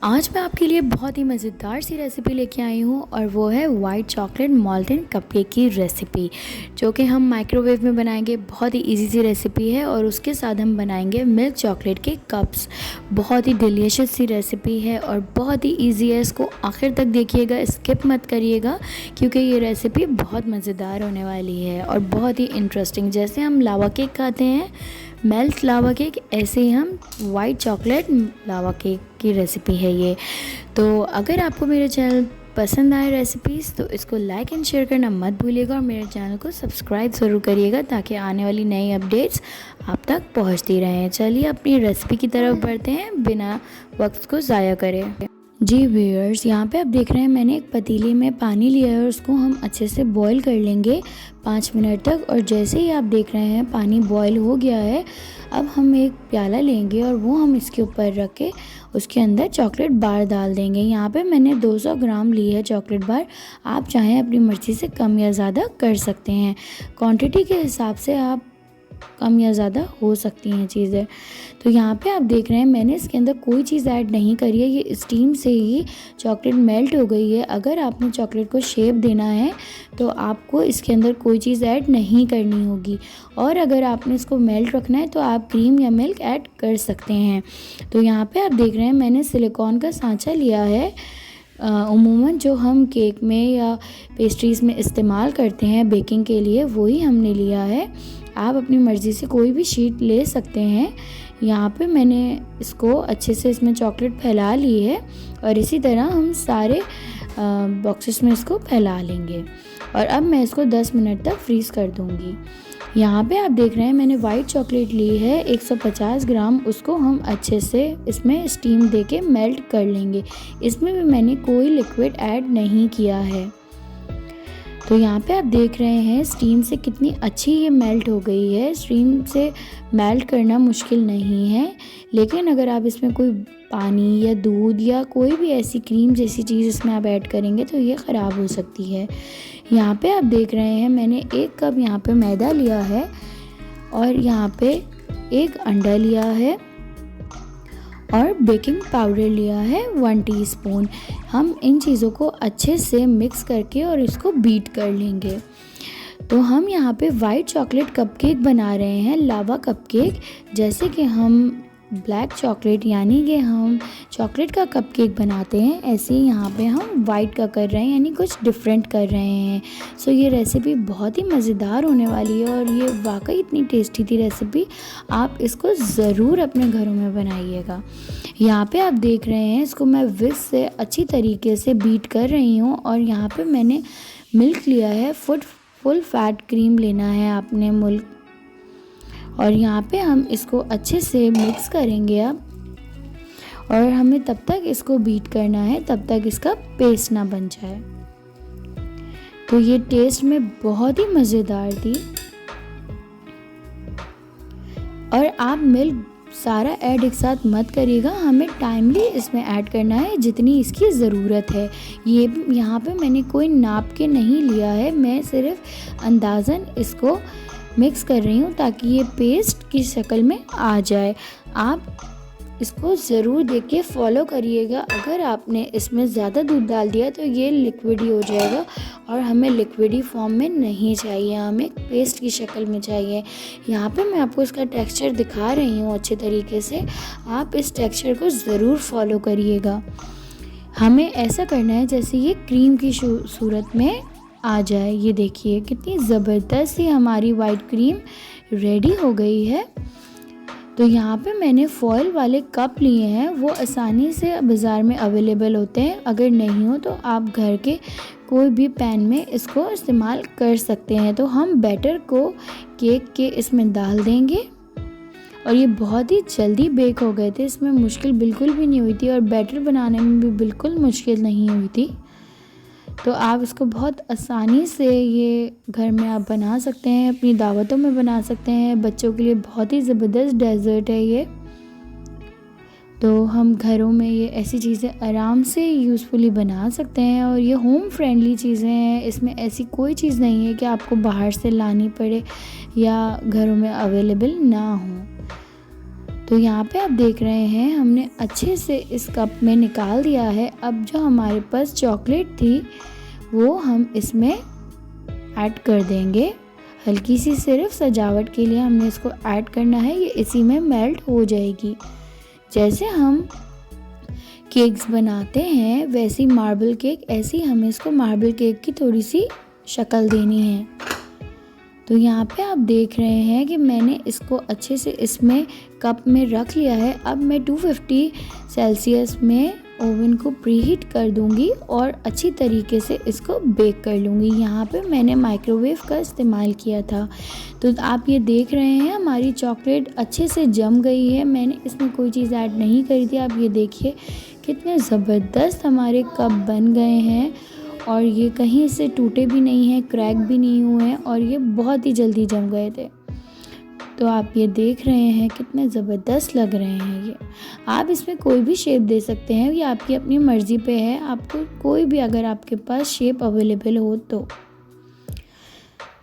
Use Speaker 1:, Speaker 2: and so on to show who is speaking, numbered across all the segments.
Speaker 1: आज मैं आपके लिए बहुत ही मज़ेदार सी रेसिपी लेके आई हूँ और वो है वाइट चॉकलेट मॉल्टन कपकेक की रेसिपी, जो कि हम माइक्रोवेव में बनाएंगे। बहुत ही इजी सी रेसिपी है और उसके साथ हम बनाएंगे मिल्क चॉकलेट के कप्स। बहुत ही डिलीशियस सी रेसिपी है और बहुत ही इजी है। इसको आखिर तक देखिएगा, स्किप मत करिएगा, क्योंकि ये रेसिपी बहुत मज़ेदार होने वाली है और बहुत ही इंटरेस्टिंग। जैसे हम लावा केक खाते हैं, मेल्ट लावा केक, ऐसे ही हम वाइट चॉकलेट लावा केक की रेसिपी है ये। तो अगर आपको मेरे चैनल पसंद आए रेसिपीज़ तो इसको लाइक एंड शेयर करना मत भूलिएगा और मेरे चैनल को सब्सक्राइब ज़रूर करिएगा, ताकि आने वाली नई अपडेट्स आप तक पहुंचती रहें। चलिए अपनी रेसिपी की तरफ बढ़ते हैं बिना वक्त को ज़ाया करे। जी व्यूअर्स, यहाँ पे आप देख रहे हैं मैंने एक पतीले में पानी लिया है और उसको हम अच्छे से बॉईल कर लेंगे 5 मिनट तक। और जैसे ही आप देख रहे हैं पानी बॉईल हो गया है, अब हम एक प्याला लेंगे और वो हम इसके ऊपर रख के उसके अंदर चॉकलेट बार डाल देंगे। यहाँ पे मैंने 200 ग्राम ली है चॉकलेट बार। आप चाहें अपनी मर्ज़ी से कम या ज़्यादा कर सकते हैं। क्वांटिटी के हिसाब से आप कम या ज़्यादा हो सकती हैं चीज़ें। तो यहाँ पे आप देख रहे हैं मैंने इसके अंदर कोई चीज़ ऐड नहीं करी है, ये स्टीम से ही चॉकलेट मेल्ट हो गई है। अगर आपने चॉकलेट को शेप देना है तो आपको इसके अंदर कोई चीज़ ऐड नहीं करनी होगी, और अगर आपने इसको मेल्ट रखना है तो आप क्रीम या मिल्क ऐड कर सकते हैं। तो यहाँ पे आप देख रहे हैं मैंने सिलिकॉन का सांचा लिया है। उमूमन जो हम केक में या पेस्ट्रीज़ में इस्तेमाल करते हैं बेकिंग के लिए, वही हमने लिया है। आप अपनी मर्ज़ी से कोई भी शीट ले सकते हैं। यहाँ पे मैंने इसको अच्छे से इसमें चॉकलेट फैला ली है और इसी तरह हम सारे बॉक्सेस में इसको फैला लेंगे और अब मैं इसको 10 मिनट तक फ्रीज़ कर दूँगी। यहाँ पे आप देख रहे हैं मैंने वाइट चॉकलेट ली है 150 ग्राम, उसको हम अच्छे से इसमें स्टीम देके मेल्ट कर लेंगे। इसमें भी मैंने कोई लिक्विड ऐड नहीं किया है। तो यहाँ पे आप देख रहे हैं स्टीम से कितनी अच्छी ये मेल्ट हो गई है। स्टीम से मेल्ट करना मुश्किल नहीं है, लेकिन अगर आप इसमें कोई पानी या दूध या कोई भी ऐसी क्रीम जैसी चीज़ इसमें आप ऐड करेंगे तो ये ख़राब हो सकती है। यहाँ पे आप देख रहे हैं मैंने 1 कप यहाँ पे मैदा लिया है और यहाँ पे 1 अंडा लिया है और बेकिंग पाउडर लिया है 1 टीस्पून। हम इन चीज़ों को अच्छे से मिक्स करके और इसको बीट कर लेंगे। तो हम यहाँ पे वाइट चॉकलेट कपकेक बना रहे हैं, लावा कपकेक। जैसे कि हम ब्लैक चॉकलेट यानी कि हम चॉकलेट का कपकेक बनाते हैं, ऐसे ही यहाँ पे हम वाइट का कर रहे हैं, यानी कुछ डिफरेंट कर रहे हैं। सो ये रेसिपी बहुत ही मज़ेदार होने वाली है और ये वाकई इतनी टेस्टी थी रेसिपी। आप इसको ज़रूर अपने घरों में बनाइएगा। यहाँ पे आप देख रहे हैं इसको मैं विस्क से अच्छी तरीके से बीट कर रही हूँ और यहाँ पे मैंने मिल्क लिया है, फुल फैट क्रीम लेना है आपने मिल्क, और यहाँ पे हम इसको अच्छे से मिक्स करेंगे अब। और हमें तब तक इसको बीट करना है तब तक इसका पेस्ट ना बन जाए। तो ये टेस्ट में बहुत ही मज़ेदार थी। और आप मिल्क सारा ऐड एक साथ मत करिएगा, हमें टाइमली इसमें ऐड करना है जितनी इसकी ज़रूरत है। ये यहाँ पे मैंने कोई नाप के नहीं लिया है, मैं सिर्फ अंदाज़न इसको मिक्स कर रही हूँ ताकि ये पेस्ट की शक्ल में आ जाए। आप इसको ज़रूर देख के फॉलो करिएगा। अगर आपने इसमें ज़्यादा दूध डाल दिया तो ये लिक्विडी हो जाएगा और हमें लिक्विडी फॉर्म में नहीं चाहिए, हमें पेस्ट की शक्ल में चाहिए। यहाँ पे मैं आपको इसका टेक्सचर दिखा रही हूँ अच्छे तरीके से, आप इस टेक्सचर को ज़रूर फॉलो करिएगा। हमें ऐसा करना है जैसे ये क्रीम की सूरत में आ जाए। ये देखिए कितनी ज़बरदस्त ही हमारी वाइट क्रीम रेडी हो गई है। तो यहाँ पे मैंने फॉयल वाले कप लिए हैं, वो आसानी से बाज़ार में अवेलेबल होते हैं। अगर नहीं हो तो आप घर के कोई भी पैन में इसको इस्तेमाल कर सकते हैं। तो हम बैटर को केक के इसमें डाल देंगे और ये बहुत ही जल्दी बेक हो गए थे, इसमें मुश्किल बिल्कुल भी नहीं हुई थी और बैटर बनाने में भी बिल्कुल मुश्किल नहीं हुई थी। तो आप इसको बहुत आसानी से ये घर में आप बना सकते हैं, अपनी दावतों में बना सकते हैं। बच्चों के लिए बहुत ही ज़बरदस्त डेज़र्ट है ये। तो हम घरों में ये ऐसी चीज़ें आराम से यूज़फुली बना सकते हैं और ये होम फ्रेंडली चीज़ें हैं। इसमें ऐसी कोई चीज़ नहीं है कि आपको बाहर से लानी पड़े या घरों में अवेलेबल ना हो। तो यहाँ पे आप देख रहे हैं हमने अच्छे से इस कप में निकाल दिया है। अब जो हमारे पास चॉकलेट थी वो हम इसमें ऐड कर देंगे। हल्की सी सिर्फ सजावट के लिए हमने इसको ऐड करना है, ये इसी में मेल्ट हो जाएगी। जैसे हम केक्स बनाते हैं वैसी मार्बल केक, ऐसी हमें इसको मार्बल केक की थोड़ी सी शक्ल देनी है। तो यहाँ पे आप देख रहे हैं कि मैंने इसको अच्छे से इसमें कप में रख लिया है। अब मैं 250 सेल्सियस में ओवन को प्रीहीट कर दूंगी और अच्छी तरीके से इसको बेक कर लूँगी। यहाँ पे मैंने माइक्रोवेव का इस्तेमाल किया था। तो आप ये देख रहे हैं हमारी चॉकलेट अच्छे से जम गई है, मैंने इसमें कोई चीज़ ऐड नहीं करी थी। आप ये देखिए कितने ज़बरदस्त हमारे कप बन गए हैं और ये कहीं से टूटे भी नहीं हैं, क्रैक भी नहीं हुए हैं और ये बहुत ही जल्दी जम गए थे। तो आप ये देख रहे हैं कितने ज़बरदस्त लग रहे हैं ये। आप इसमें कोई भी शेप दे सकते हैं, ये आपकी अपनी मर्ज़ी पे है, आपको कोई भी अगर आपके पास शेप अवेलेबल हो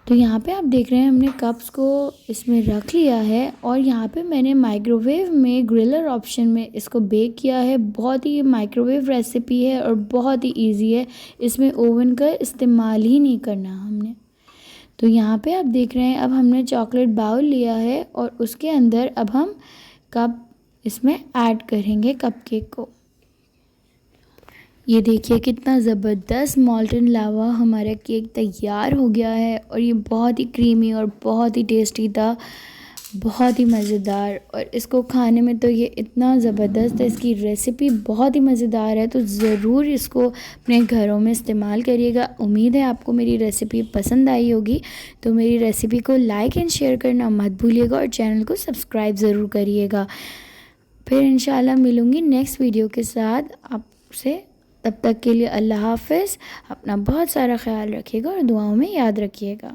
Speaker 1: तो यहाँ पे आप देख रहे हैं हमने कप्स को इसमें रख लिया है और यहाँ पे मैंने माइक्रोवेव में ग्रिलर ऑप्शन में इसको बेक किया है। बहुत ही माइक्रोवेव रेसिपी है और बहुत ही इजी है, इसमें ओवन का इस्तेमाल ही नहीं करना हमने। तो यहाँ पे आप देख रहे हैं अब हमने चॉकलेट बाउल लिया है और उसके अंदर अब हम कप इसमें ऐड करेंगे कप केक को। ये देखिए कितना ज़बरदस्त मॉल्टन लावा हमारा केक तैयार हो गया है और ये बहुत ही क्रीमी और बहुत ही टेस्टी था, बहुत ही मज़ेदार। और इसको खाने में तो ये इतना ज़बरदस्त है, इसकी रेसिपी बहुत ही मज़ेदार है। तो ज़रूर इसको अपने घरों में इस्तेमाल करिएगा। उम्मीद है आपको मेरी रेसिपी पसंद आई होगी। तो मेरी रेसिपी को लाइक एंड शेयर करना मत भूलिएगा और चैनल को सब्सक्राइब ज़रूर करिएगा। फिर इंशाल्लाह मिलूँगी नेक्स्ट वीडियो के साथ आपसे। तब तक के लिए अल्लाह हाफ़िज़। अपना बहुत सारा ख्याल रखिएगा और दुआओं में याद रखिएगा।